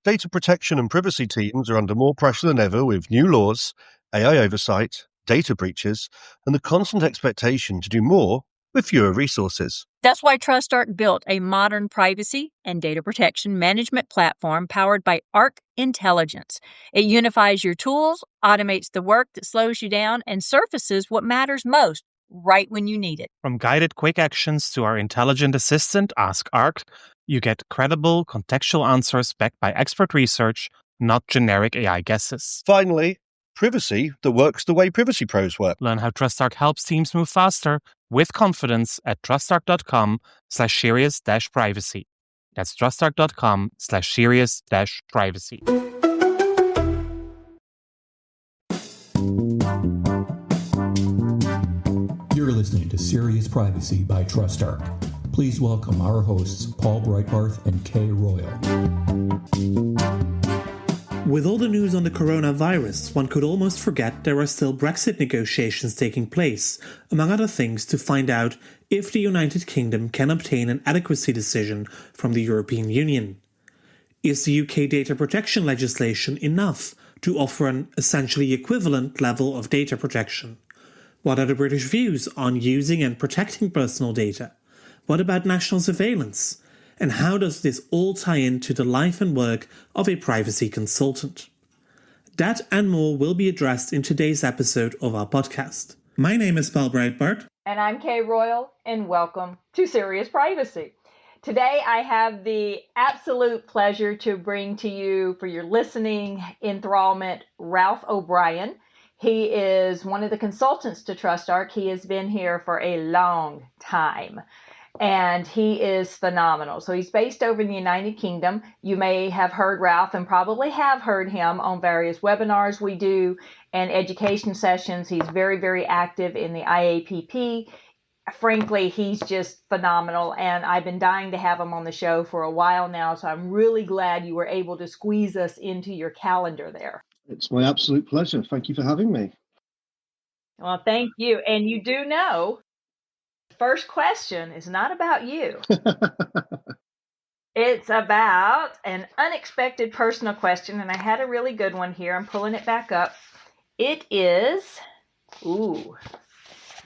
Data protection and privacy teams are under more pressure than ever with new laws, AI oversight, data breaches, and the constant expectation to do more with fewer resources. That's why TrustArc built a modern privacy and data protection management platform powered by Arc Intelligence. It unifies your tools, automates the work that slows you down, and surfaces what matters most right when you need it. From guided quick actions to our intelligent assistant, Ask Arc, you get credible, contextual answers backed by expert research, not generic AI guesses. Finally, privacy that works the way privacy pros work. Learn how TrustArc helps teams move faster with confidence at trustarc.com/serious-privacy. That's trustarc.com/serious-privacy. You're listening to Serious Privacy by TrustArc. Please welcome our hosts, Paul Breitbarth and Kay Royal. With all the news on the coronavirus, one could almost forget there are still Brexit negotiations taking place, among other things to find out if the United Kingdom can obtain an adequacy decision from the European Union. Is the UK data protection legislation enough to offer an essentially equivalent level of data protection? What are the British views on using and protecting personal data? What about national surveillance? And how does this all tie into the life and work of a privacy consultant? That and more will be addressed in today's episode of our podcast. My name is Paul Breitbart. And I'm Kay Royal, and welcome to Serious Privacy. Today I have the absolute pleasure to bring to you, for your listening enthrallment, Ralph O'Brien. He is one of the consultants to TrustArc. He has been here for a long time. And he is phenomenal. So he's based over in the United Kingdom. You may have heard Ralph and probably have heard him on various webinars we do and education sessions. He's very, very active in the IAPP. Frankly, he's just phenomenal. And I've been dying to have him on the show for a while now. So I'm really glad you were able to squeeze us into your calendar there. It's my absolute pleasure. Thank you for having me. Well, thank you. And you do know, first question is not about you. It's about an unexpected personal question, and I had a really good one here. I'm pulling it back up. It is,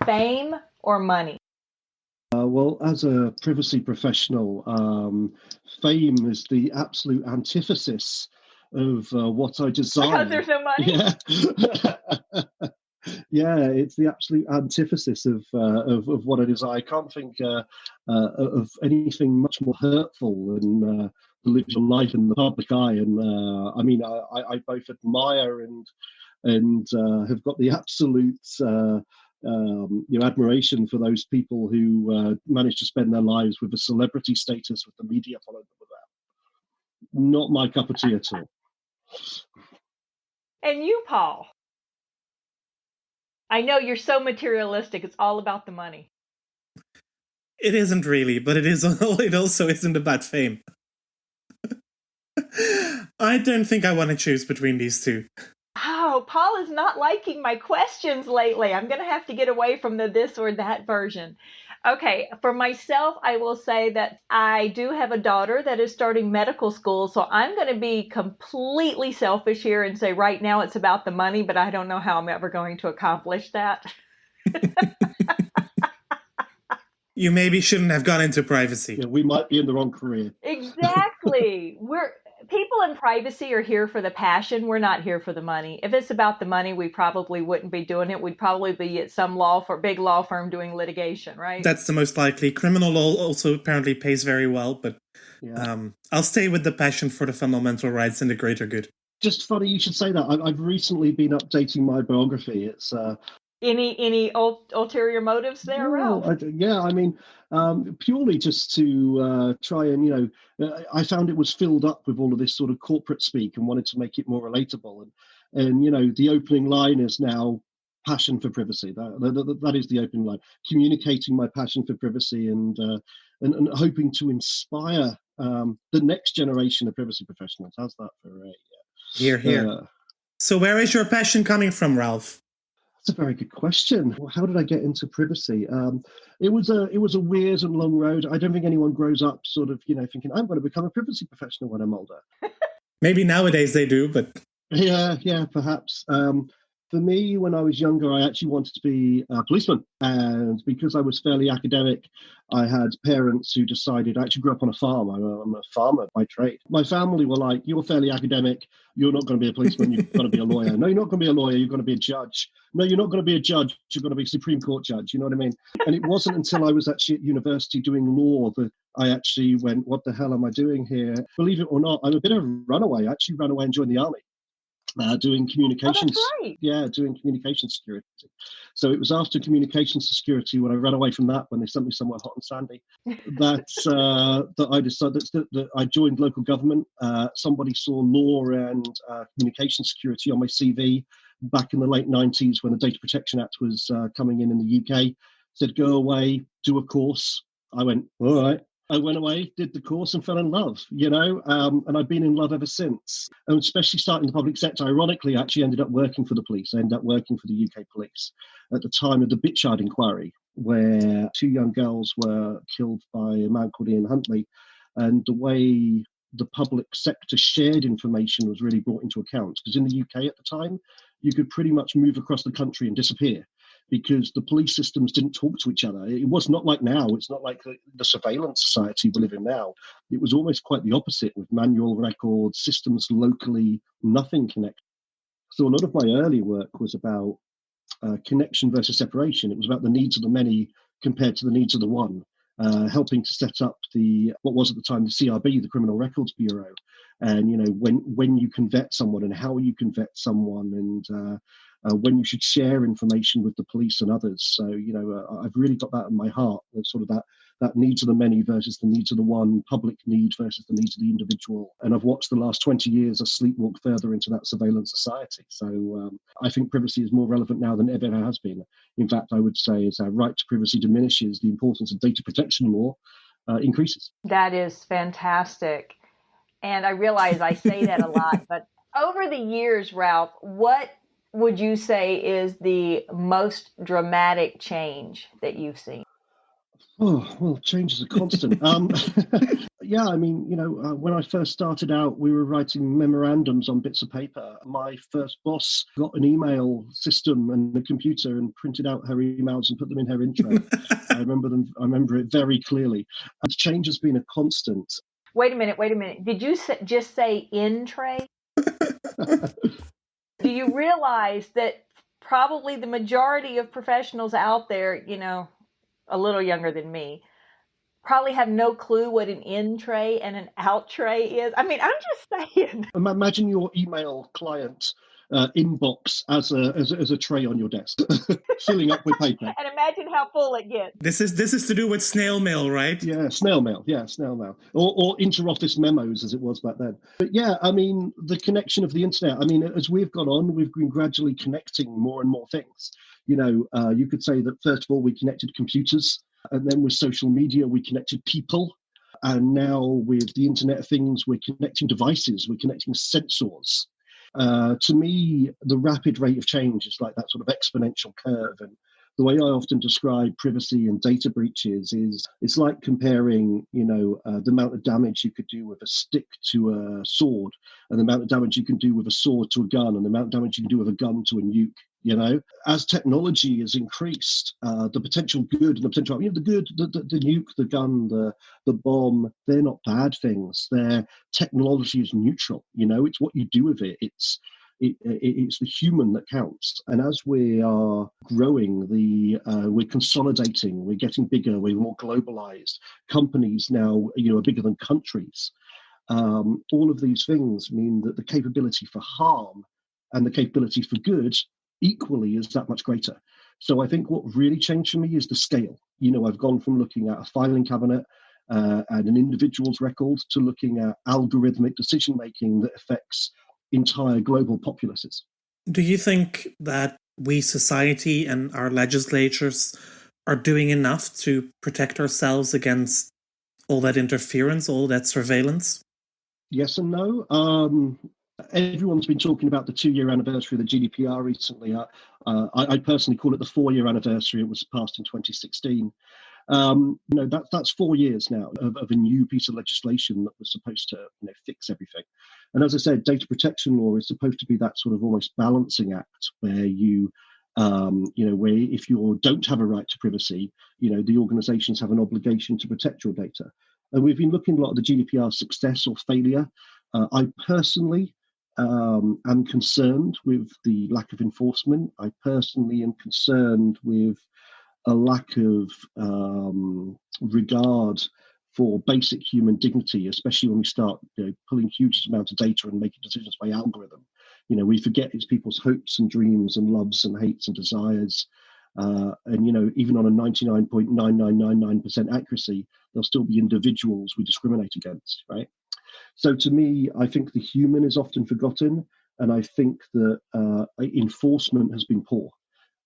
fame or money? Well, as a privacy professional, fame is the absolute antithesis of what I design. Because there's no money? Yeah. Yeah, it's the absolute antithesis of what it is. I can't think of anything much more hurtful than the living your life in the public eye. And I mean, I both admire and have got the absolute admiration for those people who manage to spend their lives with a celebrity status, with the media following them with that. Not my cup of tea at all. And you, Paul? I know you're so materialistic. It's all about the money. It isn't really, but it also isn't about fame. I don't think I want to choose between these two. Oh, Paul is not liking my questions lately. I'm going to have to get away from the this or that version. Okay, for myself, I will say that I do have a daughter that is starting medical school, so I'm going to be completely selfish here and say right now it's about the money, but I don't know how I'm ever going to accomplish that. You maybe shouldn't have gone into privacy. Yeah, we might be in the wrong career. Exactly. People in privacy are here for the passion. We're not here for the money. If it's about the money, we probably wouldn't be doing it. We'd probably be at some big law firm doing litigation, right? That's the most likely. Criminal law also apparently pays very well, but I'll stay with the passion for the fundamental rights and the greater good. Just funny you should say that. I've recently been updating my biography. It's any ulterior motives there, Ralph? I mean, purely just to try and, I found it was filled up with all of this sort of corporate speak and wanted to make it more relatable. And the opening line is now passion for privacy. That is the opening line. Communicating my passion for privacy and hoping to inspire the next generation of privacy professionals. How's that for a... Here. So where is your passion coming from, Ralph? That's a very good question. How did I get into privacy? It was a weird and long road. I don't think anyone grows up sort of, thinking, I'm going to become a privacy professional when I'm older. Maybe nowadays they do, but Yeah, perhaps. For me, when I was younger, I actually wanted to be a policeman. And because I was fairly academic, I had parents who decided, I actually grew up on a farm. I'm a farmer by trade. My family were like, you're fairly academic. You're not going to be a policeman. You've got to be a lawyer. No, you're not going to be a lawyer. You're going to be a judge. No, you're not going to be a judge. You're going to be a Supreme Court judge. You know what I mean? And it wasn't until I was actually at university doing law that I actually went, what the hell am I doing here? Believe it or not, I'm a bit of a runaway. I actually ran away and joined the army. Doing communications, doing communication security. So it was after communications security when I ran away from that, when they sent me somewhere hot and sandy, that I decided that I joined local government. Somebody saw law and communication security on my CV back in the late 90s when the Data Protection Act was coming in the UK. Said, go away, do a course. I went, all right. I went away, did the course, and fell in love, and I've been in love ever since. And especially starting the public sector, ironically, I actually ended up working for the police. I ended up working for the UK police at the time of the Bitchard inquiry, where 2 young girls were killed by a man called Ian Huntley. And the way the public sector shared information was really brought into account. Because in the UK at the time, you could pretty much move across the country and disappear, because the police systems didn't talk to each other. It was not like now. It's not like the surveillance society we live in now. It was almost quite the opposite, with manual records, systems locally, nothing connected. So a lot of my early work was about connection versus separation. It was about the needs of the many compared to the needs of the one, helping to set up what was at the time the CRB, the Criminal Records Bureau, and when you can vet someone and how you can vet someone, and when you should share information with the police and others. So, I've really got that in my heart, that sort of that needs of the many versus the needs of the one, public need versus the needs of the individual. And I've watched the last 20 years us sleepwalk further into that surveillance society. So I think privacy is more relevant now than it ever has been. In fact, I would say as our right to privacy diminishes, the importance of data protection law increases. That is fantastic. And I realize I say that a lot, but over the years, Ralph, what would you say is the most dramatic change that you've seen? Oh, well, change is a constant. Yeah, I mean, when I first started out, we were writing memorandums on bits of paper. My first boss got an email system and a computer and printed out her emails and put them in her intro. I remember it very clearly. And change has been a constant. Wait a minute. Did you just say in tray? Do you realize that probably the majority of professionals out there, a little younger than me, probably have no clue what an in tray and an out tray is? I mean, I'm just saying. Imagine your email client inbox as a tray on your desk, filling up with paper. And imagine how full it gets. This is to do with snail mail, right? Yeah, snail mail. Or inter-office memos, as it was back then. But yeah, I mean, the connection of the internet. I mean, as we've gone on, we've been gradually connecting more and more things. You could say that first of all, we connected computers, and then with social media, we connected people. And now with the Internet of Things, we're connecting devices, we're connecting sensors. To me, the rapid rate of change is like that sort of exponential curve. And the way I often describe privacy and data breaches is it's like comparing, the amount of damage you could do with a stick to a sword, and the amount of damage you can do with a sword to a gun, and the amount of damage you can do with a gun to a nuke. As technology has increased, the potential good and the potential, the good, the nuke, the gun, the bomb, they're not bad things. Their technology is neutral. It's what you do with it. It's the human that counts. And as we are growing, we're consolidating, we're getting bigger, we're more globalized. Companies now, are bigger than countries. All of these things mean that the capability for harm and the capability for good equally is that much greater. So I think what really changed for me is the scale. I've gone from looking at a filing cabinet and an individual's record to looking at algorithmic decision making that affects entire global populaces. Do you think that we, society and our legislatures, are doing enough to protect ourselves against all that interference, all that surveillance? Yes and no. Everyone's been talking about the 2-year anniversary of the GDPR recently. I personally call it the 4-year anniversary. It was passed in 2016. That's 4 years now of a new piece of legislation that was supposed to fix everything. And as I said, data protection law is supposed to be that sort of almost balancing act where where if you don't have a right to privacy, the organizations have an obligation to protect your data. And we've been looking a lot at the GDPR success or failure. I personally am concerned with the lack of enforcement. I personally am concerned with a lack of regard for basic human dignity, especially when we start pulling huge amounts of data and making decisions by algorithm. We forget it's people's hopes and dreams and loves and hates and desires. And even on a 99.9999% accuracy, there'll still be individuals we discriminate against, right? So to me, I think the human is often forgotten, and I think that enforcement has been poor.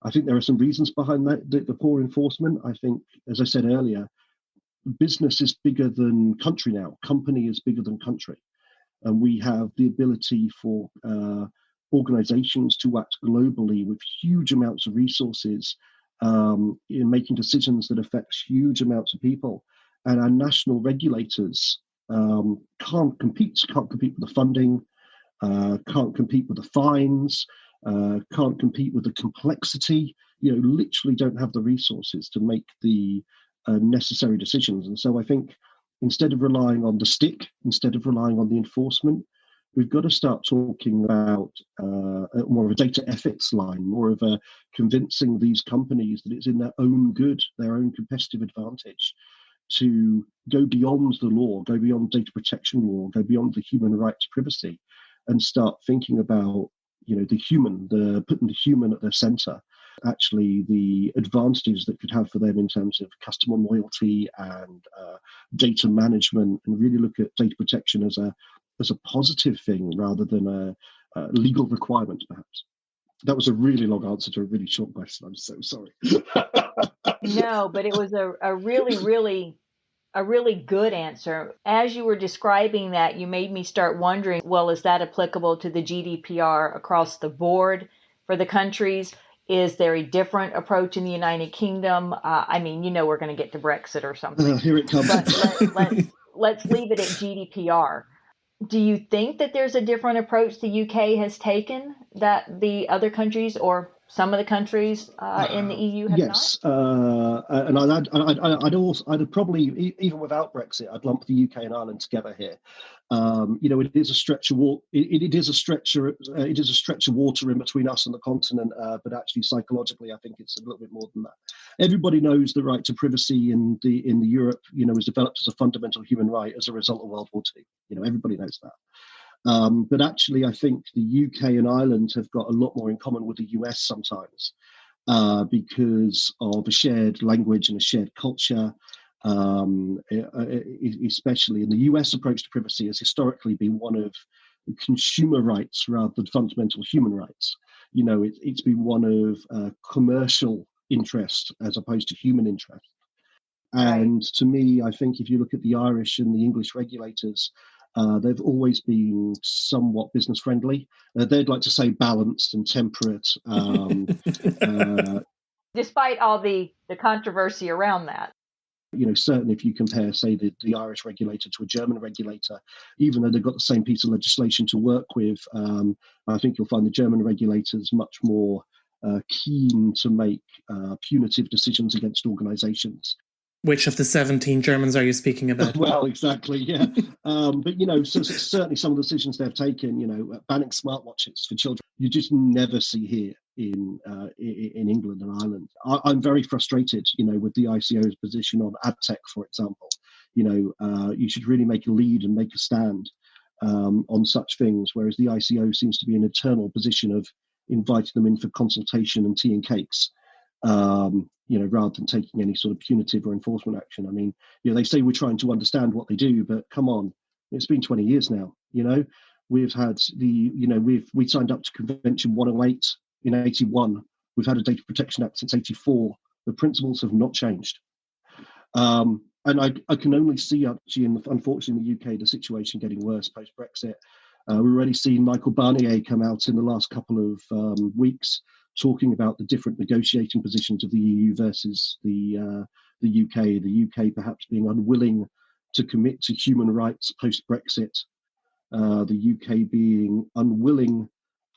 I think there are some reasons behind that, the poor enforcement. I think, as I said earlier, business is bigger than country now. Company is bigger than country. And we have the ability for organizations to act globally with huge amounts of resources in making decisions that affect huge amounts of people. And our national regulators can't compete with the funding, can't compete with the fines, can't compete with the complexity, literally don't have the resources to make the necessary decisions. And so I think instead of relying on the stick, instead of relying on the enforcement, we've got to start talking about more of a data ethics line, more of a convincing these companies that it's in their own good, their own competitive advantage to go beyond the law, go beyond data protection law, go beyond the human right to privacy, and start thinking about the human, putting the human at their center, actually the advantages that could have for them in terms of customer loyalty and data management, and really look at data protection as a positive thing rather than a legal requirement, perhaps. That was a really long answer to a really short question. I'm so sorry. No, but it was a really good answer. As you were describing that, you made me start wondering, well, is that applicable to the GDPR across the board for the countries? Is there a different approach in the United Kingdom? We're going to get to Brexit or something. Here it comes. But let's leave it at GDPR. Do you think that there's a different approach the UK has taken that the other countries or some of the countries in the EU have yes, not? And I'd probably, even without Brexit, I'd lump the UK and Ireland together here. It is a stretch of water. It is a stretch of water in between us and the continent. But actually, psychologically, I think it's a little bit more than that. Everybody knows the right to privacy in the Europe, was developed as a fundamental human right as a result of World War II. Everybody knows that. But actually, I think the UK and Ireland have got a lot more in common with the US sometimes because of a shared language and a shared culture. Especially in the US approach to privacy has historically been one of consumer rights rather than fundamental human rights. It's been one of commercial interest as opposed to human interest. And to me, I think if you look at the Irish and the English regulators, they've always been somewhat business friendly. They'd like to say balanced and temperate. Despite all the controversy around that. Certainly if you compare, say, the Irish regulator to a German regulator, even though they've got the same piece of legislation to work with, I think you'll find the German regulators much more keen to make punitive decisions against organizations. Which of the 17 Germans are you speaking about? Well, exactly, yeah. But, so certainly some of the decisions they've taken, banning smartwatches for children, you just never see here in England and Ireland. I'm very frustrated, with the ICO's position on ad tech, for example. You should really make a lead and make a stand on such things, whereas the ICO seems to be in an eternal position of inviting them in for consultation and tea and cakes. Rather than taking any sort of punitive or enforcement action. I mean, they say we're trying to understand what they do, but come on, it's been 20 years now. We've had we signed up to Convention 108 in 81. We've had a Data Protection Act since 84. The principles have not changed. And I can only see, actually, unfortunately, in the UK, the situation getting worse post-Brexit. We've already seen Michael Barnier come out in the last couple of weeks talking about the different negotiating positions of the EU versus the the UK perhaps being unwilling to commit to human rights post-Brexit, the UK being unwilling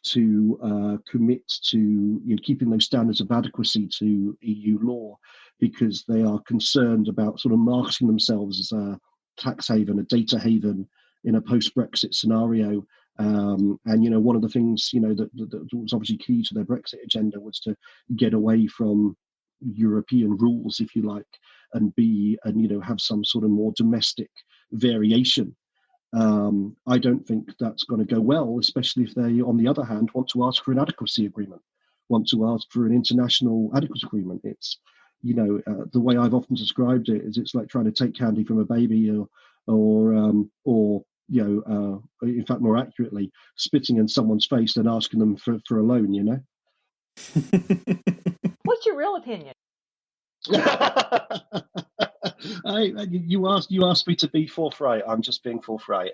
to commit to keeping those standards of adequacy to EU law because they are concerned about sort of marketing themselves as a tax haven, a data haven in a post-Brexit scenario. And one of the things that was obviously key to their Brexit agenda was to get away from European rules, if you like, and have some sort of more domestic variation. I don't think that's going to go well, especially if they, on the other hand, want to ask for an adequacy agreement, want to ask for an international adequacy agreement. It's, the way I've often described it is it's like trying to take candy from a baby or in fact, more accurately, spitting in someone's face and asking them for a loan, What's your real opinion? You asked me to be forthright. I'm just being forthright.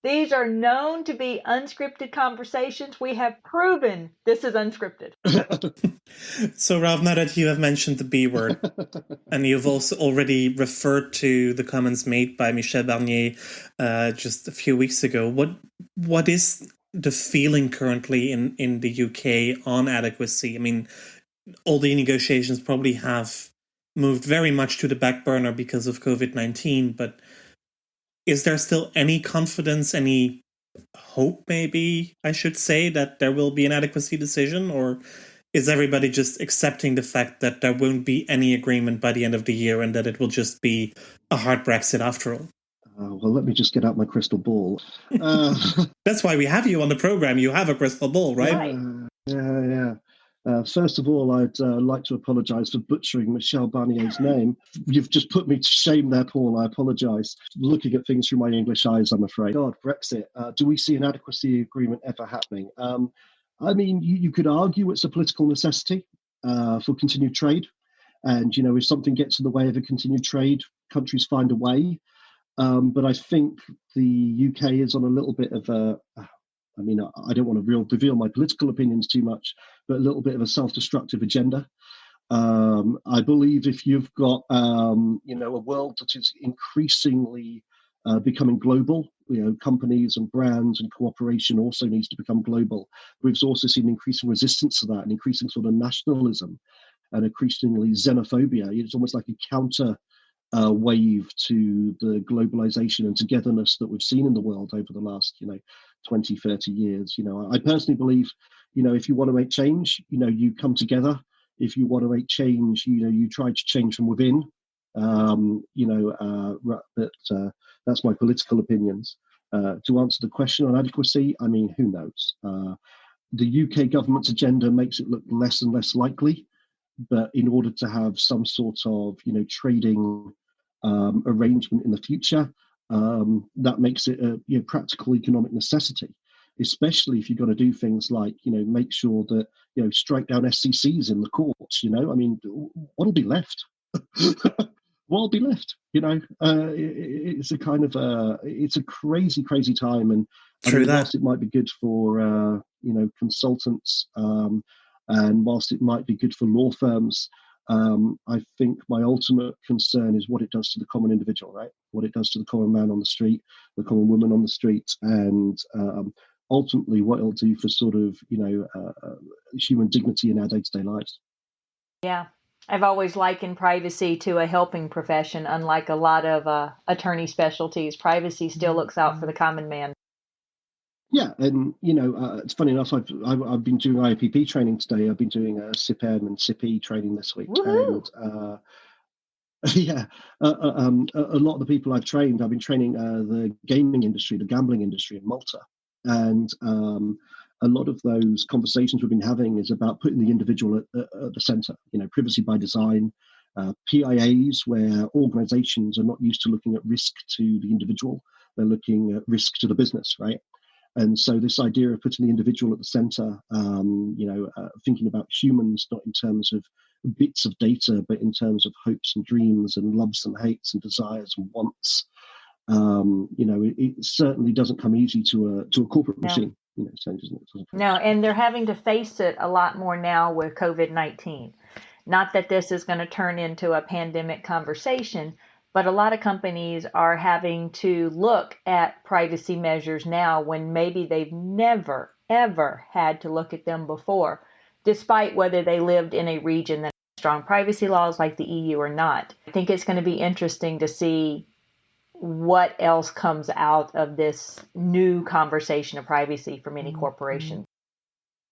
These are known to be unscripted conversations. We have proven this is unscripted. So, Ralph, now that you have mentioned the B word, and you've also already referred to the comments made by Michel Barnier just a few weeks ago, what is the feeling currently in the UK on adequacy? I mean, all the negotiations probably have moved very much to the back burner because of COVID-19, but is there still any confidence, any hope, maybe I should say, that there will be an adequacy decision, or is everybody just accepting the fact that there won't be any agreement by the end of the year and that it will just be a hard Brexit after all? Well, let me just get out my crystal ball. That's why we have you on the program. You have a crystal ball, right? Yeah. First of all, I'd like to apologise for butchering Michel Barnier's name. You've just put me to shame there, Paul. I apologise. Looking at things through my English eyes, I'm afraid. God, Brexit. Do we see an adequacy agreement ever happening? I mean, you could argue it's a political necessity for continued trade. And, if something gets in the way of a continued trade, countries find a way. But I think the UK is on a little bit of a... I mean, I don't want to reveal my political opinions too much, but a little bit of a self-destructive agenda. I believe if you've got, a world that is increasingly becoming global, companies and brands and cooperation also needs to become global. We've also seen increasing resistance to that and increasing sort of nationalism and increasingly xenophobia. It's almost like a counter wave to the globalization and togetherness that we've seen in the world over the last, 20, 30 years. I personally believe, if you want to make change, you come together. If you want to make change, you try to change from within. But that's my political opinions. To answer the question on adequacy, I mean, who knows? The UK government's agenda makes it look less and less likely. But in order to have some sort of, trading arrangement in the future, that makes it a practical economic necessity, especially if you've got to do things like, make sure that, strike down SCCs in the courts. I mean, what'll be left? What'll be left? It's a kind of it's a crazy, crazy time. And whilst it might be good for, consultants, and whilst it might be good for law firms, I think my ultimate concern is what it does to the common individual, right? What it does to the common man on the street, the common woman on the street, and ultimately what it'll do for sort of, human dignity in our day-to-day lives. Yeah. I've always likened privacy to a helping profession. Unlike a lot of attorney specialties, privacy still looks out for the common man. Yeah, and it's funny enough. I've been doing IAPP training today. I've been doing CIPM and CIPE training this week. Woo-hoo. And a lot of the people I've trained, I've been training the gaming industry, the gambling industry in Malta, and a lot of those conversations we've been having is about putting the individual at the centre. Privacy by design, PIAs, where organisations are not used to looking at risk to the individual; they're looking at risk to the business, right? And so this idea of putting the individual at the center, thinking about humans, not in terms of bits of data, but in terms of hopes and dreams and loves and hates and desires and wants, it certainly doesn't come easy to a corporate machine. So it doesn't no, and they're having to face it a lot more now with COVID-19. Not that this is going to turn into a pandemic conversation, but a lot of companies are having to look at privacy measures now when maybe they've never, ever had to look at them before, despite whether they lived in a region that has strong privacy laws like the EU or not. I think it's going to be interesting to see what else comes out of this new conversation of privacy for many corporations.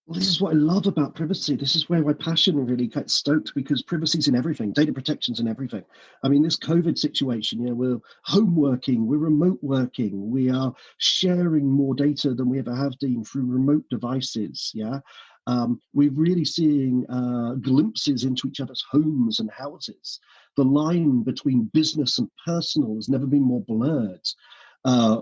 Well, this is what I love about privacy. This is where my passion really gets stoked, because privacy's in everything. Data protection's in everything. I mean, this COVID situation, we're home working, we're remote working, we are sharing more data than we ever have done through remote devices. Yeah. We're really seeing glimpses into each other's homes and houses. The line between business and personal has never been more blurred.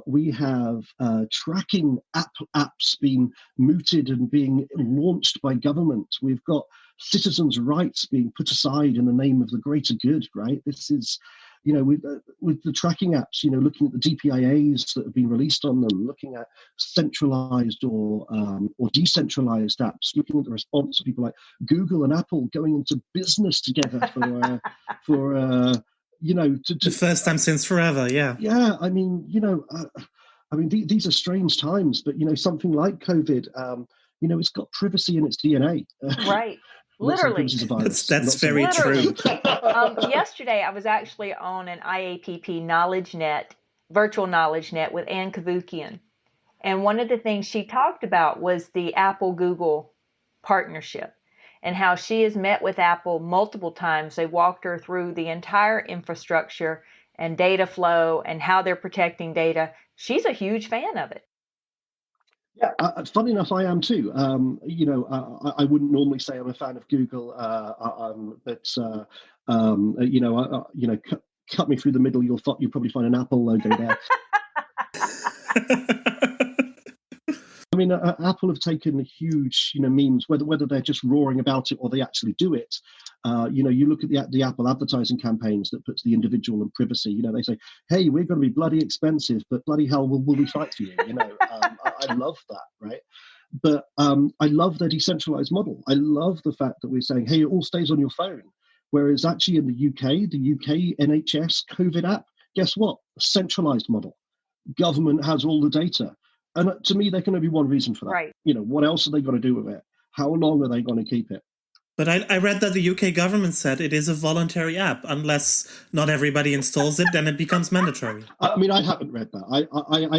We have tracking apps being mooted and being launched by government. We've got citizens' rights being put aside in the name of the greater good, right? This is, with the tracking apps, looking at the DPIAs that have been released on them, looking at centralized or decentralized apps, looking at the response of people like Google and Apple going into business together the first time since forever. Yeah. These are strange times, but something like COVID, it's got privacy in its DNA. Right. Literally. That's very true. Yesterday, I was actually on an IAPP knowledge net, virtual knowledge net with Ann Kavukian. And one of the things she talked about was the Apple-Google partnership and how she has met with Apple multiple times. They walked her through the entire infrastructure and data flow and how they're protecting data. She's a huge fan of it. Yeah, funny enough, I am too. I wouldn't normally say I'm a fan of Google, cut me through the middle, you'll probably find an Apple logo there. I mean, Apple have taken huge, memes, whether they're just roaring about it or they actually do it. You look at the Apple advertising campaigns that puts the individual and privacy. They say, "Hey, we're going to be bloody expensive, but bloody hell, will we fight for you?" I love that, right? But I love their decentralized model. I love the fact that we're saying, "Hey, it all stays on your phone," whereas actually in the UK NHS COVID app, guess what? A centralized model. Government has all the data. And to me, there can only be one reason for that. Right. What else are they going to do with it? How long are they going to keep it? But I read that the UK government said it is a voluntary app. Unless not everybody installs it, then it becomes mandatory. I mean, I haven't read that. I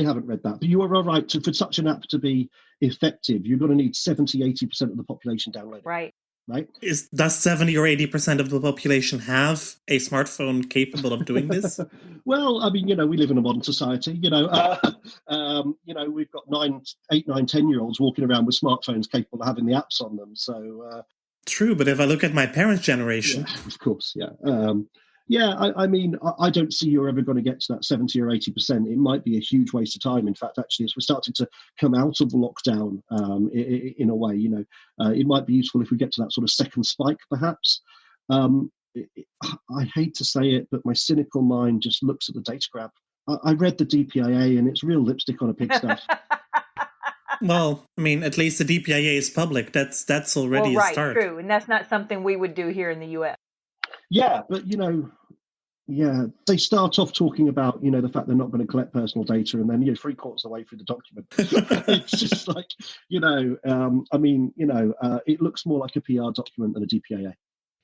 haven't read that. But you are right. For such an app to be effective, you're going to need 70, 80% of the population downloading. Right. Right? Does 70 or 80% of the population have a smartphone capable of doing this? Well, I mean, we live in a modern society. We've got 8, 9, 10-year-olds walking around with smartphones capable of having the apps on them. So true, but if I look at my parents' generation, of course, yeah. I mean, I don't see you're ever going to get to that 70 or 80%. It might be a huge waste of time. In fact, actually, as we're starting to come out of lockdown, in a way, it might be useful if we get to that sort of second spike, perhaps. I hate to say it, but my cynical mind just looks at the data grab. I read the DPIA, and it's real lipstick on a pig stuff. Well, I mean, at least the DPIA is public. That's already a start. True, and that's not something we would do here in the U.S. Yeah, but they start off talking about the fact they're not going to collect personal data, and then 3/4 of the way through the document, it's just like it looks more like a PR document than a DPIA.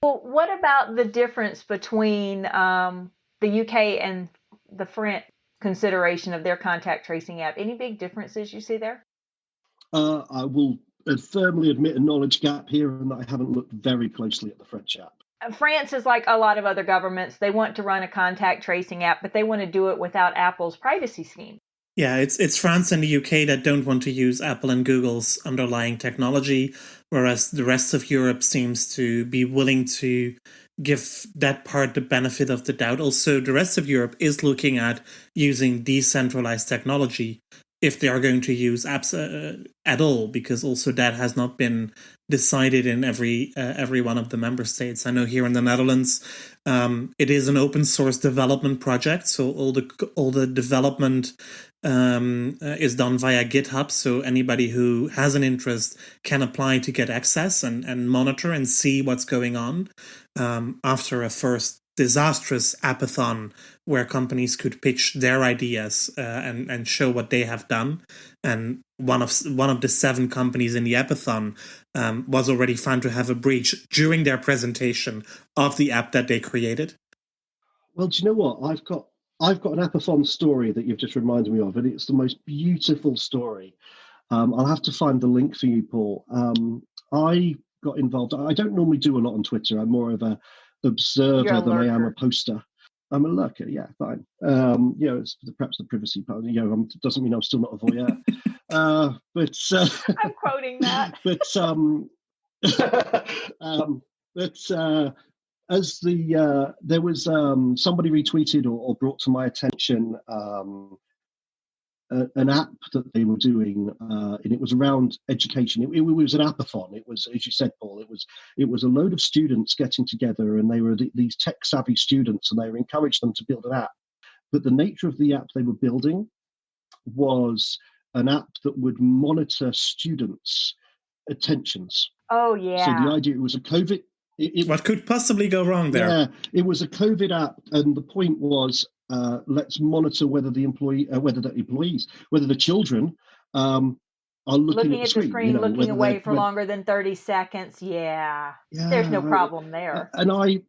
Well, what about the difference between the UK and the French consideration of their contact tracing app? Any big differences you see there? I will firmly admit a knowledge gap here, and that I haven't looked very closely at the French app. France is like a lot of other governments. They want to run a contact tracing app, but they want to do it without Apple's privacy scheme. Yeah, it's France and the UK that don't want to use Apple and Google's underlying technology, whereas the rest of Europe seems to be willing to give that part the benefit of the doubt. Also, the rest of Europe is looking at using decentralized technology if they are going to use apps at all, because also that has not been decided in every one of the member states. I know here in the Netherlands, it is an open source development project, so all the development is done via GitHub. So anybody who has an interest can apply to get access and monitor and see what's going on. after a first disastrous appathon where companies could pitch their ideas and show what they have done. And one of the 7 companies in the appathon was already found to have a breach during their presentation of the app that they created. Well, do you know what? I've got an Apathon story that you've just reminded me of, and it's the most beautiful story. I'll have to find the link for you, Paul. I got involved. I don't normally do a lot on Twitter. I'm more of a observer than I am a poster. I'm a lurker, yeah, fine. It's perhaps the privacy part. Doesn't mean I'm still not a voyeur. But I'm quoting that. As there was somebody retweeted or brought to my attention an app that they were doing, and it was around education. It was an appathon. It was, as you said, Paul. It was a load of students getting together, and they were these tech savvy students, and they were encouraged them to build an app. But the nature of the app they were building was an app that would monitor students' attentions. Oh yeah. So the idea, it was a COVID. What could possibly go wrong there? Yeah, it was a COVID app, and the point was, let's monitor whether the children are looking at the screen, looking away for longer than 30 seconds. Yeah, there's no problem there. And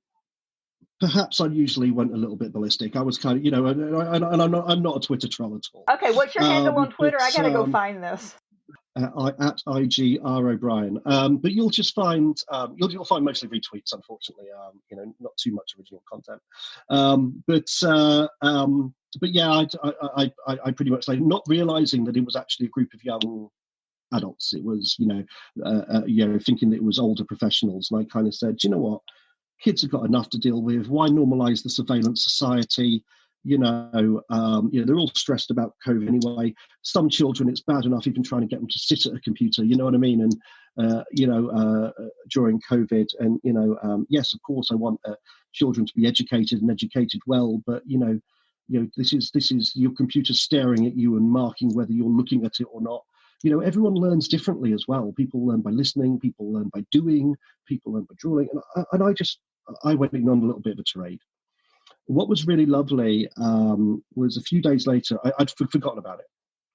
perhaps I usually went a little bit ballistic. I was kind of, and I'm not a Twitter troll at all. Okay, what's your handle on Twitter? I gotta go find this. At IG.R. O'Brien. But you'll just find you'll find mostly retweets, unfortunately. Not too much original content. But yeah, I pretty much not realizing that it was actually a group of young adults. It was thinking that it was older professionals, and I kind of said, you know what, kids have got enough to deal with. Why normalize the surveillance society? They're all stressed about COVID anyway. Some children, it's bad enough even trying to get them to sit at a computer, you know what I mean? And, during COVID, and, yes, of course, I want children to be educated and educated well, but, this is your computer staring at you and marking whether you're looking at it or not. Everyone learns differently as well. People learn by listening, people learn by doing, people learn by drawing. And I went in on a little bit of a tirade. What was really lovely was a few days later, I'd forgotten about it.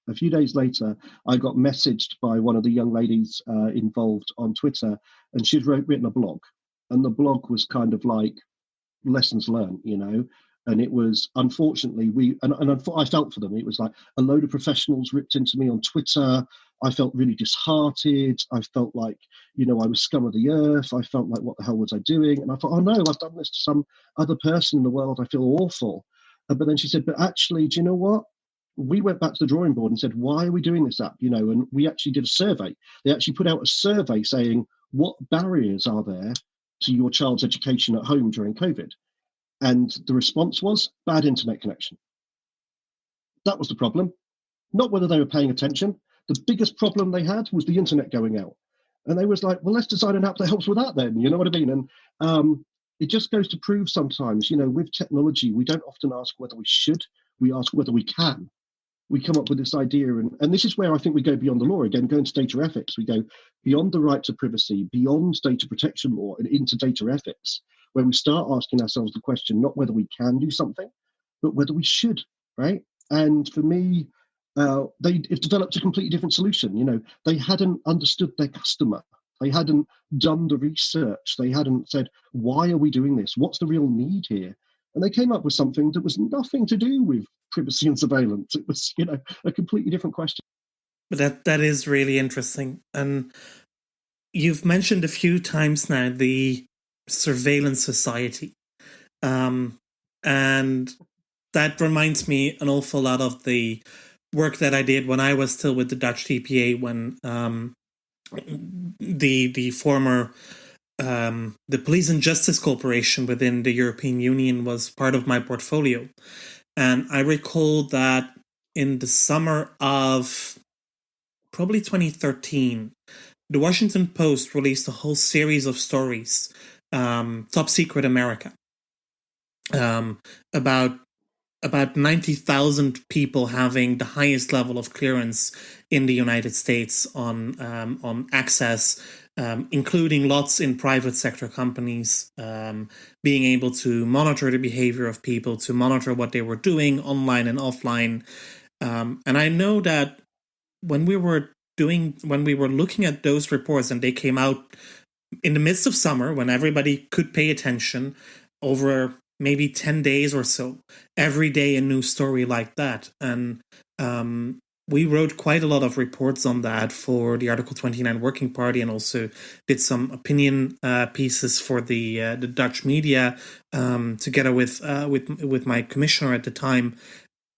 A few days later, I got messaged by one of the young ladies involved on Twitter, and she'd written a blog. And the blog was kind of like lessons learned, and it was, unfortunately, I felt for them. It was like a load of professionals ripped into me on Twitter. I felt really disheartened. I felt like, I was scum of the earth. I felt like, what the hell was I doing? And I thought, oh no, I've done this to some other person in the world. I feel awful. But then she said, but actually, do you know what? We went back to the drawing board and said, why are we doing this app? And we actually did a survey. They actually put out a survey saying, what barriers are there to your child's education at home during COVID? And the response was bad internet connection. That was the problem. Not whether they were paying attention. The biggest problem they had was the internet going out. And they was like, well, let's design an app that helps with that then. You know what I mean? And it just goes to prove sometimes, with technology, we don't often ask whether we should. We ask whether we can. We come up with this idea. And this is where I think we go beyond the law again, go into data ethics. We go beyond the right to privacy, beyond data protection law, and into data ethics, where we start asking ourselves the question, not whether we can do something, but whether we should, right? And for me, they've developed a completely different solution. They hadn't understood their customer. They hadn't done the research. They hadn't said, why are we doing this? What's the real need here? And they came up with something that was nothing to do with privacy and surveillance. It was, a completely different question. But that is really interesting. And you've mentioned a few times now the surveillance society. And that reminds me an awful lot of the work that I did when I was still with the Dutch TPA, when the former the Police and Justice Corporation within the European Union was part of my portfolio. And I recall that in the summer of probably 2013, the Washington Post released a whole series of stories, Top Secret America, about 90,000 people having the highest level of clearance in the United States on access including lots in private sector companies, being able to monitor the behavior of people, to monitor what they were doing online and offline. And I know that when we were looking at those reports and they came out in the midst of summer when everybody could pay attention over maybe 10 days or so, every day a new story like that. And we wrote quite a lot of reports on that for the Article 29 Working Party, and also did some opinion pieces for the Dutch media together with my commissioner at the time.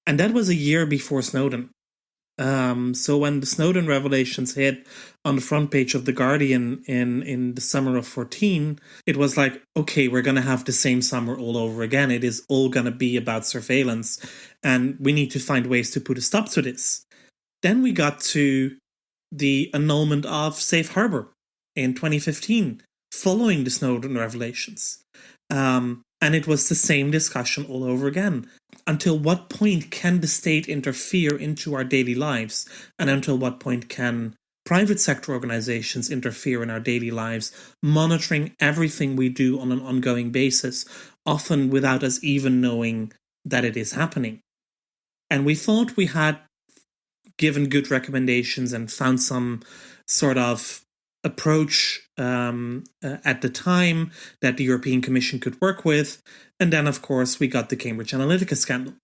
And that was a year before Snowden. So when the Snowden revelations hit on the front page of The Guardian in the summer of 2014, it was like, okay, we're going to have the same summer all over again. It is all going to be about surveillance, and we need to find ways to put a stop to this. Then we got to the annulment of Safe Harbor in 2015, following the Snowden revelations. And it was the same discussion all over again. Until what point can the state interfere into our daily lives? And until what point can private sector organizations interfere in our daily lives, monitoring everything we do on an ongoing basis, often without us even knowing that it is happening? And we thought we had given good recommendations and found some sort of approach at the time that the European Commission could work with. And then, of course, we got the Cambridge Analytica scandal.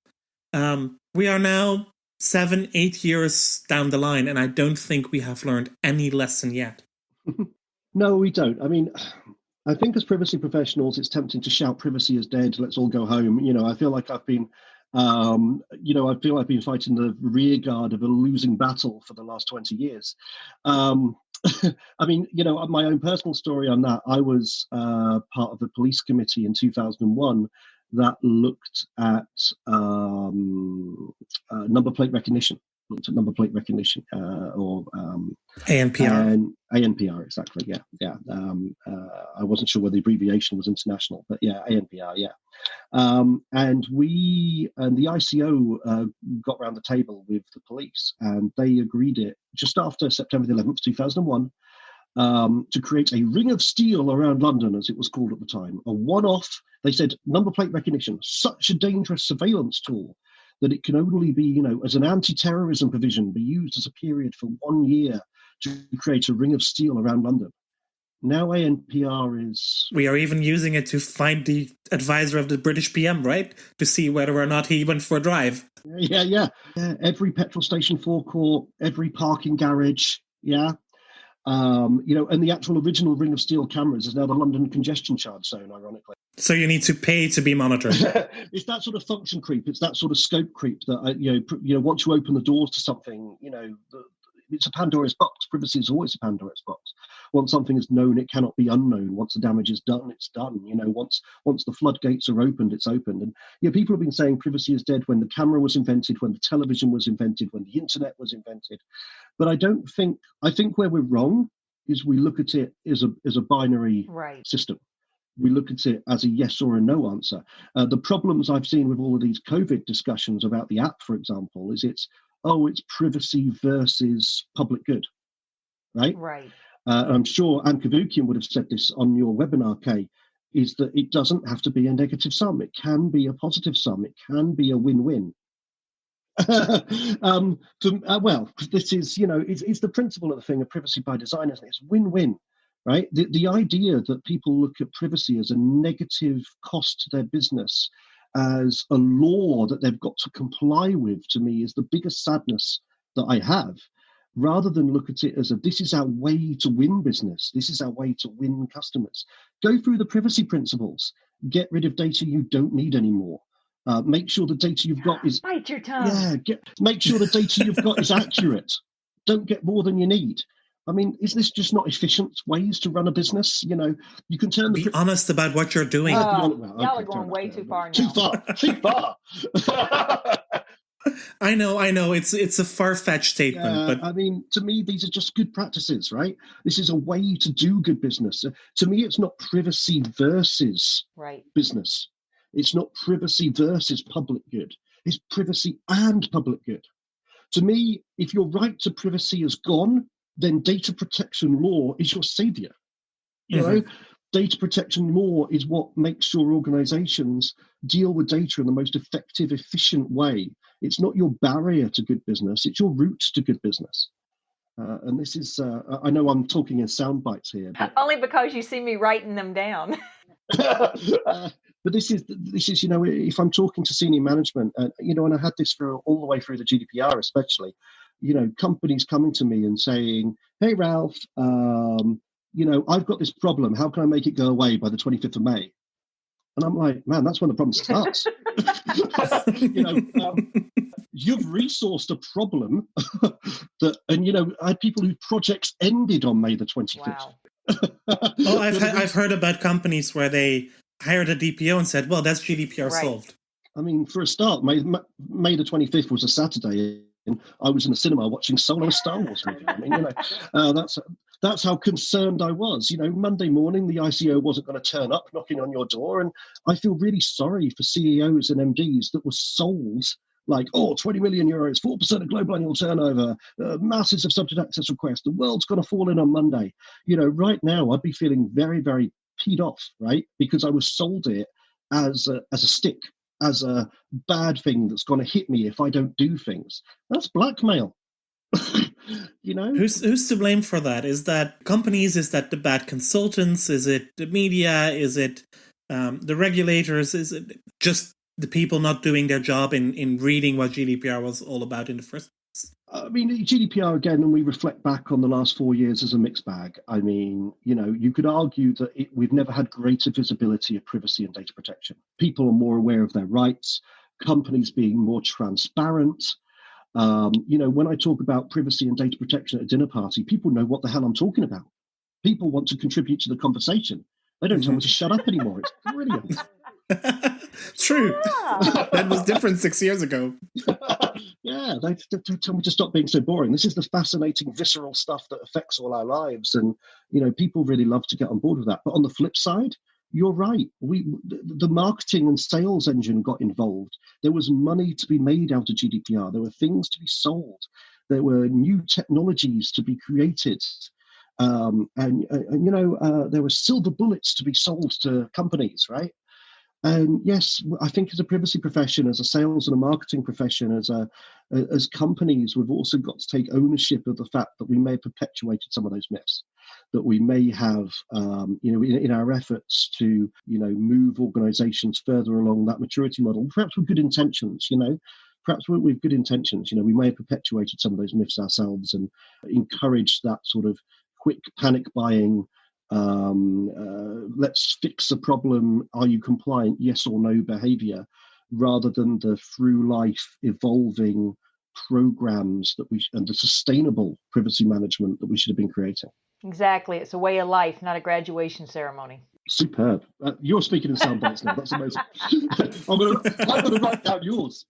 We are now 7-8 years down the line, and I don't think we have learned any lesson yet. No, we don't. I mean, I think as privacy professionals, it's tempting to shout privacy is dead, let's all go home. I feel like I've been I've been fighting the rear guard of a losing battle for the last 20 years. I mean, my own personal story on that, I was part of the police committee in 2001 that looked at number plate recognition. Or ANPR. And ANPR, exactly. Yeah. I wasn't sure whether the abbreviation was international, but yeah, ANPR. Yeah. And the ICO got round the table with the police, and they agreed it just after September the 11th, 2001, to create a ring of steel around London, as it was called at the time, a one-off. They said number plate recognition, such a dangerous surveillance tool that it can only be, as an anti-terrorism provision, be used as a period for 1 year to create a ring of steel around London. Now ANPR is... We are even using it to find the advisor of the British PM, right? To see whether or not he went for a drive. Yeah. Every petrol station forecourt, every parking garage, yeah. And the actual original Ring of Steel cameras is now the London congestion charge zone, ironically. So you need to pay to be monitored. It's that sort of function creep. It's that sort of scope creep that, once you open the doors to something, it's a Pandora's box. Privacy is always a Pandora's box. Once something is known, it cannot be unknown. Once the damage is done, it's done. Once the floodgates are opened, it's opened. And people have been saying privacy is dead when the camera was invented, when the television was invented, when the internet was invented. But I think where we're wrong is we look at it as a binary system. We look at it as a yes or a no answer. The problems I've seen with all of these COVID discussions about the app, for example, is it's privacy versus public good, right? Right. I'm sure Anne Kavukian would have said this on your webinar, Kay, is that it doesn't have to be a negative sum. It can be a positive sum. It can be a win-win. This is, it's the principle of the thing of privacy by design, isn't it? It's win-win, right? The idea that people look at privacy as a negative cost to their business, as a law that they've got to comply with, to me is the biggest sadness that I have, rather than look at it as this is our way to win business. This is our way to win customers. Go through the privacy principles, get rid of data you don't need anymore. Make sure the data you've got is... Bite your tongue. Yeah, make sure the data you've got is accurate. Don't get more than you need. I mean, is this just not efficient ways to run a business? You can turn the... Be honest about what you're doing. Y'all are going way too far now. Too far. I know. It's a far-fetched statement, but I mean, to me, these are just good practices, right? This is a way to do good business. To me, it's not privacy versus business. It's not privacy versus public good. It's privacy and public good. To me, if your right to privacy is gone, then data protection law is your savior. You know, data protection law is what makes sure organizations deal with data in the most effective, efficient way. It's not your barrier to good business, it's your route to good business. And this is, I know I'm talking in sound bites here. But only because you see me writing them down. But this is, you know, if I'm talking to senior management, you know, and I had this for all the way through the GDPR, especially, you know, companies coming to me and saying, "Hey, Ralph, you know, I've got this problem. How can I make it go away by the 25th of May?" And I'm like, man, that's when the problem starts. You know, you've resourced a problem that, and you know, I had people whose projects ended on May the 25th. Wow. Oh, I've heard about companies where they hired a DPO and said, "Well, that's GDPR solved." I mean, for a start, May the 25th was a Saturday, and I was in the cinema watching Solo, a Star Wars movie. I mean, you know, that's how concerned I was. You know, Monday morning, the ICO wasn't going to turn up knocking on your door, and I feel really sorry for CEOs and MDs that were sold like, oh, 20 million euros, 4% of global annual turnover, masses of subject access requests, the world's going to fall in on Monday. You know, right now, I'd be feeling very, very peed off, right? Because I was sold it as a stick, as a bad thing that's going to hit me if I don't do things. That's blackmail. You know, who's to blame for that? Is that companies? Is that the bad consultants? Is it the media? Is it the regulators? Is it just the people not doing their job in reading what GDPR was all about in the first place? I mean, GDPR, again, and we reflect back on the last 4 years as a mixed bag. I mean, you know, you could argue that we've never had greater visibility of privacy and data protection. People are more aware of their rights, companies being more transparent. You know, when I talk about privacy and data protection at a dinner party, people know what the hell I'm talking about. People want to contribute to the conversation. They don't tell me to shut up anymore. It's brilliant. True. That was different 6 years ago. Yeah, they tell me to stop being so boring. This is the fascinating, visceral stuff that affects all our lives. And, you know, people really love to get on board with that. But on the flip side, you're right. The marketing and sales engine got involved. There was money to be made out of GDPR. There were things to be sold. There were new technologies to be created. And you know, there were silver bullets to be sold to companies, right? And yes, I think as a privacy profession, as a sales and a marketing profession, as companies, we've also got to take ownership of the fact that we may have perpetuated some of those myths, that we may have, you know, in our efforts to, you know, move organizations further along that maturity model, perhaps with good intentions, you know, perhaps with good intentions, you know, we may have perpetuated some of those myths ourselves and encouraged that sort of quick panic buying, let's fix the problem, are you compliant, yes or no behavior, rather than the through life evolving programs that and the sustainable privacy management that we should have been creating. Exactly. It's a way of life, not a graduation ceremony. Superb. You're speaking in sound bites now. That's amazing. I'm going to write down yours.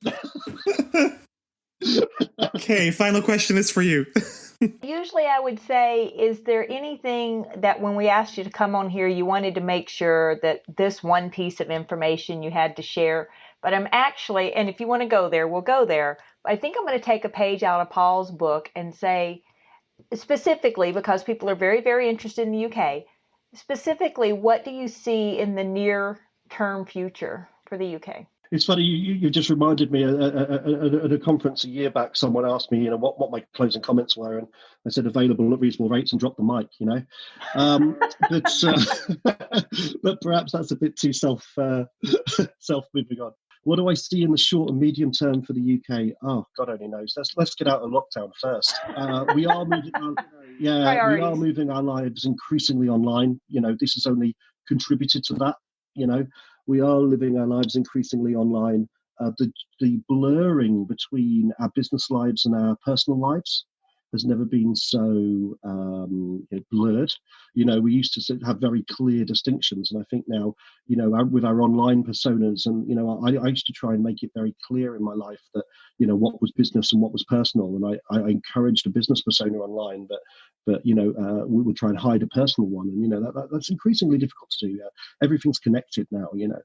Okay, final question is for you. Usually I would say, is there anything that when we asked you to come on here, you wanted to make sure that this one piece of information you had to share? But I'm actually, and if you want to go there, we'll go there. But I think I'm going to take a page out of Paul's book and say, specifically, because people are very, very interested in the UK, specifically, what do you see in the near-term future for the UK? It's funny, you just reminded me at a conference a year back, someone asked me, you know, what my closing comments were, and I said available at reasonable rates and dropped the mic, you know. But perhaps that's a bit too self-moving on. What do I see in the short and medium term for the UK? Oh, God only knows. Let's get out of lockdown first. We are moving our lives increasingly online. You know, this has only contributed to that. You know, we are living our lives increasingly online. The blurring between our business lives and our personal lives has never been so blurred. You know, we used to have very clear distinctions, and I think now, you know, with our online personas, and you know, I used to try and make it very clear in my life that, you know, what was business and what was personal, and I encouraged a business persona online, but you know, we would try and hide a personal one, and you know, that's increasingly difficult to do. Everything's connected now, you know.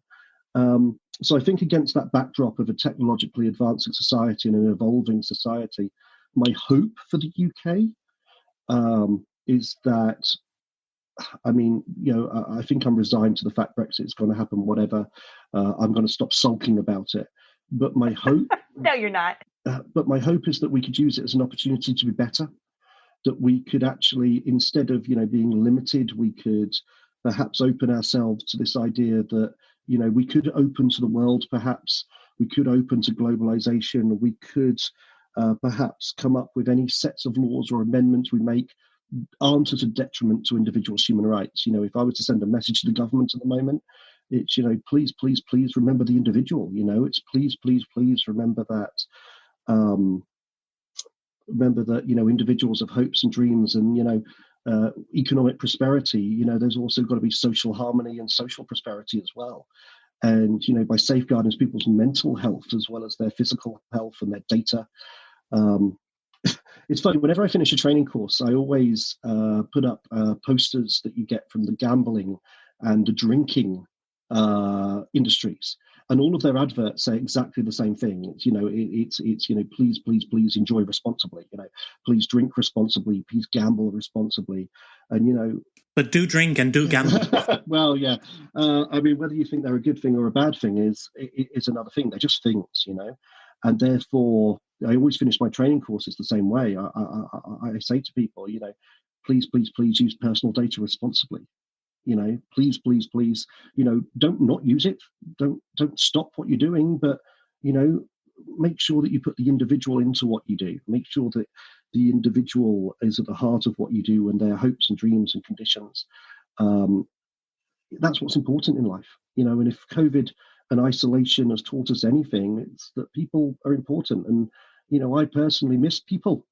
So I think against that backdrop of a technologically advancing society and an evolving society, my hope for the UK is that, I mean, I think I'm resigned to the fact Brexit's going to happen, whatever. I'm going to stop sulking about it. But my hope, No, you're not. But my hope is that we could use it as an opportunity to be better. That we could actually, instead of being limited, we could perhaps open ourselves to this idea that we could open to the world. Perhaps we could open to globalization. We could perhaps come up with any sets of laws or amendments we make aren't at a detriment to individuals' human rights. If I was to send a message to the government at the moment, it's please, please, please remember the individual. It's please, please, please remember that. Individuals have hopes and dreams, and economic prosperity. There's also got to be social harmony and social prosperity as well. And by safeguarding people's mental health as well as their physical health and their data. It's funny, whenever I finish a training course, I always put up posters that you get from the gambling and the drinking industries, and all of their adverts say exactly the same thing. It's please, please, please enjoy responsibly. Please drink responsibly. Please gamble responsibly. And but do drink and do gamble. Well, yeah. I mean, whether you think they're a good thing or a bad thing is another thing. They're just things, and therefore I always finish my training courses the same way. I say to people, please, please, please use personal data responsibly. Please, please, please, don't not use it. Don't stop what you're doing, but make sure that you put the individual into what you do. Make sure that the individual is at the heart of what you do and their hopes and dreams and conditions. That's what's important in life, and if COVID and isolation has taught us anything, it's that people are important. And I personally miss people.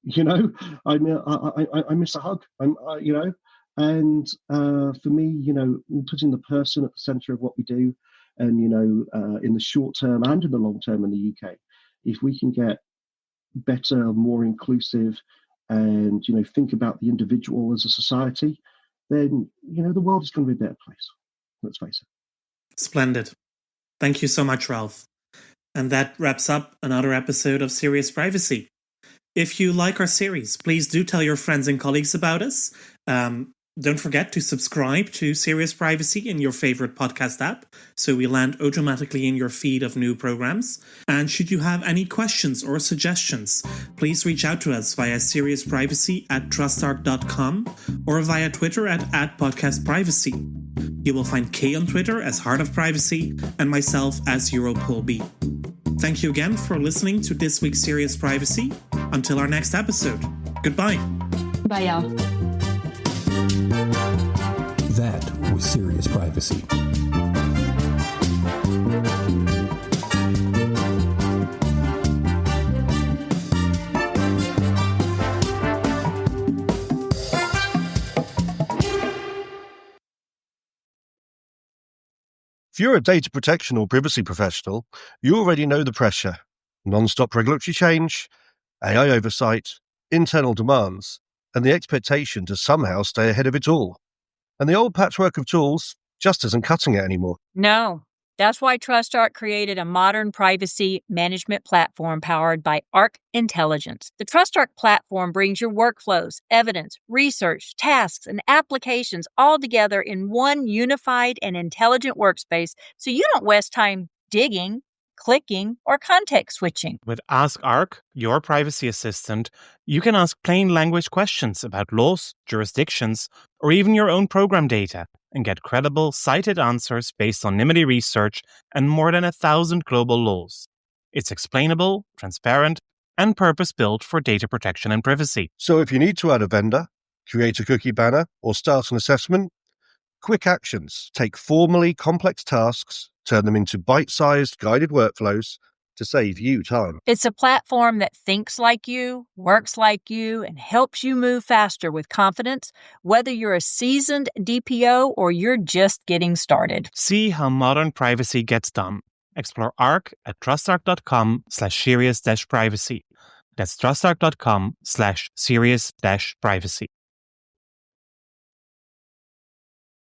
I miss a hug. And for me, putting the person at the centre of what we do, and in the short term and in the long term in the UK, if we can get better, more inclusive, and think about the individual as a society, then the world is going to be a better place. Let's face it. Splendid. Thank you so much, Ralph. And that wraps up another episode of Serious Privacy. If you like our series, please do tell your friends and colleagues about us. Don't forget to subscribe to Serious Privacy in your favorite podcast app, so we land automatically in your feed of new programs. And should you have any questions or suggestions, please reach out to us via seriousprivacy@trustarc.com or via Twitter at @podcastprivacy. You will find Kay on Twitter as Heart of Privacy and myself as EuroPolB. Thank you again for listening to this week's Serious Privacy. Until our next episode. Goodbye. Bye, y'all. That was Serious Privacy. If you're a data protection or privacy professional, you already know the pressure. Non-stop regulatory change, AI oversight, internal demands, and the expectation to somehow stay ahead of it all. And the old patchwork of tools just isn't cutting it anymore. No, that's why TrustArc created a modern privacy management platform powered by Arc Intelligence. The TrustArc platform brings your workflows, evidence, research, tasks, and applications all together in one unified and intelligent workspace, so you don't waste time digging, clicking, or context switching. With Ask Arc, your privacy assistant, you can ask plain language questions about laws, jurisdictions, or even your own program data and get credible, cited answers based on NIMBY research and more than 1,000 global laws. It's explainable, transparent, and purpose-built for data protection and privacy. So if you need to add a vendor, create a cookie banner, or start an assessment, quick actions take formally complex tasks, turn them into bite-sized guided workflows to save you time. It's a platform that thinks like you, works like you, and helps you move faster with confidence, whether you're a seasoned DPO or you're just getting started. See how modern privacy gets done. Explore Arc at trustarc.com/serious-privacy. That's trustarc.com/serious-privacy.